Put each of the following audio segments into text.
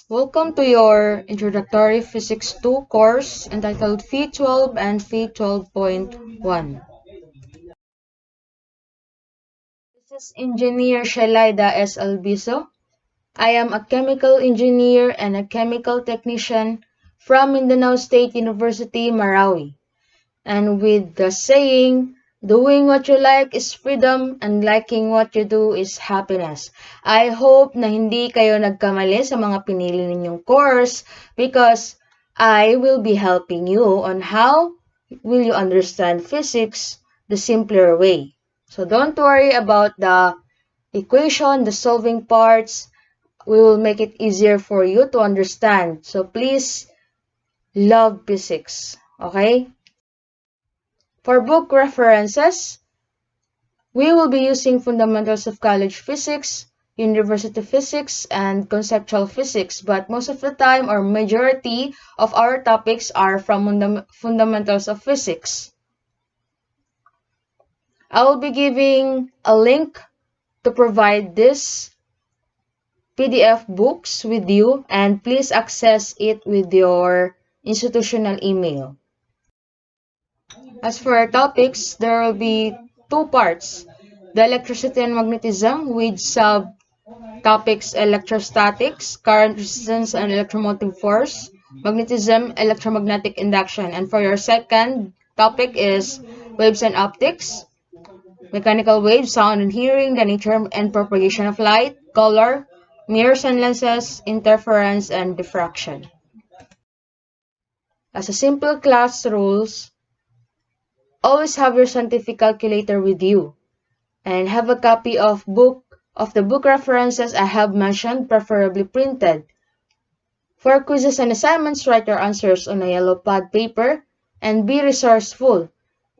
Welcome to your Introductory Physics 2 course entitled Phy12 and Phy12.1. This is Engineer Shelaida S. Albizo. I am a chemical engineer and a chemical technician from Mindanao State University, Marawi. And with the saying, doing what you like is freedom and liking what you do is happiness. I hope na hindi kayo nagkamali sa mga pinili ninyong course because I will be helping you on how will you understand physics the simpler way. So don't worry about the equation, the solving parts. We will make it easier for you to understand. So please love physics. Okay? For book references, we will be using Fundamentals of College Physics, University Physics, and Conceptual Physics, but most of the time or majority of our topics are from Fundamentals of Physics. I will be giving a link to provide this PDF books with you, and please access it with your institutional email. As for our topics, there will be two parts. The electricity and magnetism with sub-topics electrostatics, current resistance and electromotive force, magnetism, electromagnetic induction. And for your second topic is waves and optics, mechanical waves, sound and hearing, the nature and propagation of light, color, mirrors and lenses, interference, and diffraction. As a simple class rules, always have your scientific calculator with you and have a copy of the book references I have mentioned, preferably printed. For quizzes and assignments, write your answers on a yellow pad paper and be resourceful.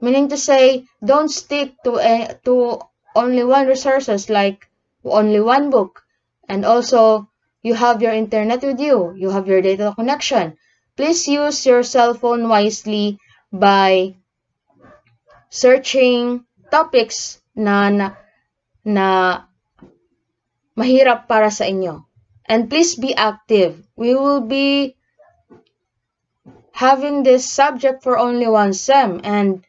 Meaning to say, don't stick to only one resources like only one book. And also, you have your internet with you. You have your data connection. Please use your cell phone wisely by searching topics na mahirap para sa inyo. And please be active. We will be having this subject for only one sem, and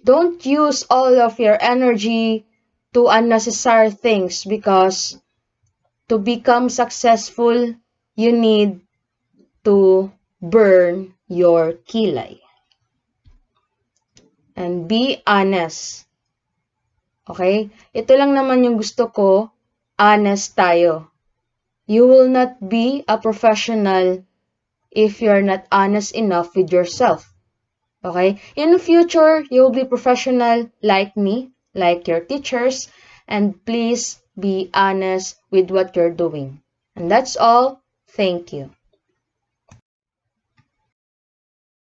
don't use all of your energy to unnecessary things because to become successful, you need to burn your kilay. And be honest. Okay? Ito lang naman yung gusto ko, honest tayo. You will not be a professional if you're not honest enough with yourself. Okay? In the future, you'll be professional like me, like your teachers, and please be honest with what you're doing. And that's all. Thank you.